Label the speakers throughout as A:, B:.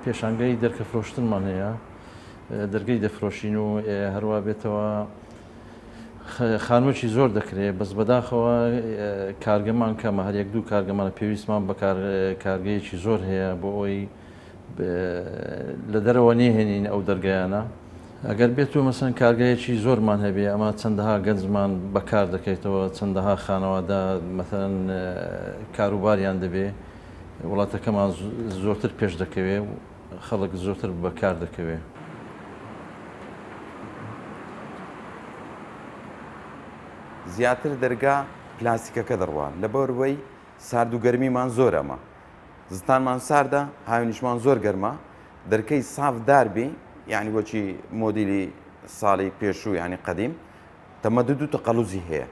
A: پێشانگەی دەرکە فرۆشتنمان هەیە دەرگەی دەفرۆشین و هەروە بێتەوە خانووەکی زۆر دەکرێت بەس بەداخەوە کارگەمان کەمە هەر یەک دوو کارگەمانە پێویستمان بە کارگەیەکی زۆر هەیە بۆ ئەوی لە دەرەوە نێهێنین ئەو دەرگایانە ئەگەر بێت و مەسەن کارگەیەکی زۆرمان هەبێ ئەمە چەندەها گەنجمان بەکار دەکەیتەوە چەندەها خانەوەدا مەثەن کاروباریان دەبێ وڵاتەکەمان زۆرتر پێش دەکەوێ و خەڵک زۆرتر بەکار دەکەوێ.
B: زیاتر دەرگا پلاستیکەکە دەڕوان لەبەرەوەی سارد و گەرمیمان زۆر ئەمە زستانمان ساردە هاوینیشمان زۆر گەرمە دەرکەی ساف داربی یعنی بۆچی مۆدیلی ساڵی پێشوو ینی قەدیم تەمەدود و تەقەلوزی هەیە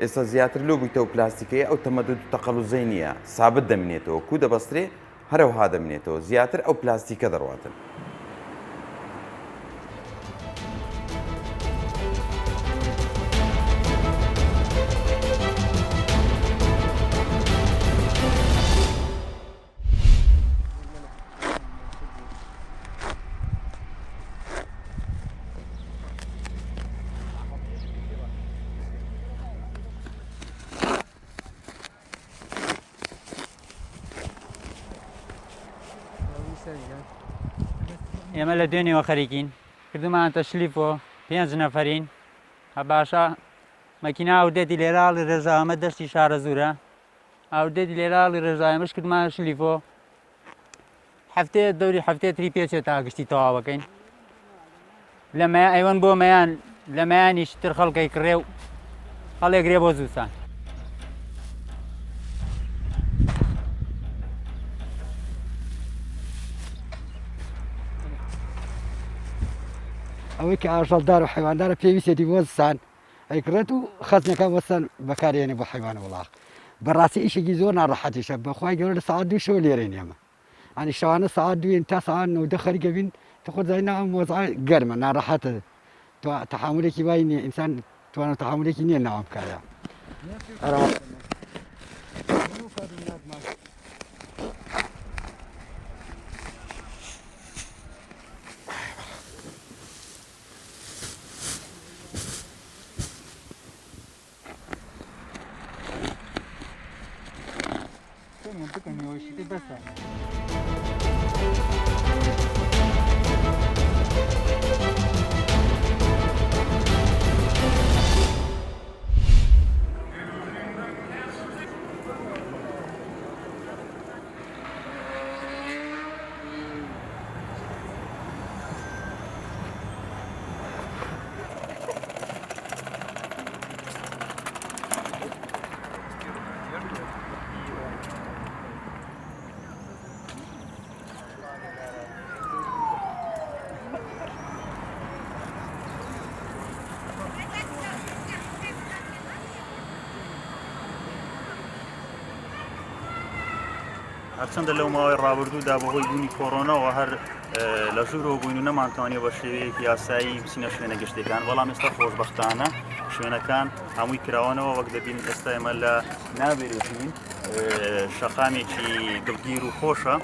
B: ئێستا زیاتر لۆ بوویتەوە پلاستیکەیە ئەو تەمەدود و تەقەلوزەی نییە سابت دەمێنێتەوە کو دەبەسترێ هەروەها دەمێنێتەوە زیاتر ئەو پلاستیکە دەڕواتن.
C: ئێمە لە دوێنێەوە خەریکین کردومانتە شلیفۆ 5 نەفەرین هە باشە مەکینا ئەودێتی لێراڵی ڕێژا ئەمە دەستی شارە زورە ئەودێتی لێراڵی ڕێژا ئێمەش کردمان شلیفۆ هەفتێ دەوری هەفتێ تری پێچێت تا گشتی تەواوەکەین لە ئەیوەن بۆ مەیان لە مەیانیش تر خەڵکەی کڕێ و هەڵێگرێ بۆ زووسان.
D: ئەوەی کە ئاژەڵدار و حیواندارە پێویستێتی وەزسان ئەیکڕێت و خەزنەکە وەستان بەکارێنێ بۆ حیوانە وڵاق بەڕاستی ئیشێکی زۆر ناڕەحەتیشە بەخوای گەورە لە سەعات 2 شەوە لێرەین ئێمە ئەنی شەوانە سەعات 2 تا سەعات 9 خەریکە بین تخۆزای ناوم وەزعای گەرمە ناڕەحەتە تەحملێکی وای نییە ئینسان توانە تەحملێکی نییە ناوە بکایە.
E: هەرچەندە لەو ماوەی ڕابردوودا بەهۆی بوونی کۆڕۆنەوە هەر لە ژوورەوە بووین و نەمانتوانێت بە شێوەیەکی یاسایی بچینە شوێنە گەشتەکان بەڵام ئێستا خۆشبەختانە شوێنەکان هەمووی کراوانەوە وەک دەبین ئێستا ئێمە لە ناوێرێژین شەقامێکی دڵگیر و خۆشە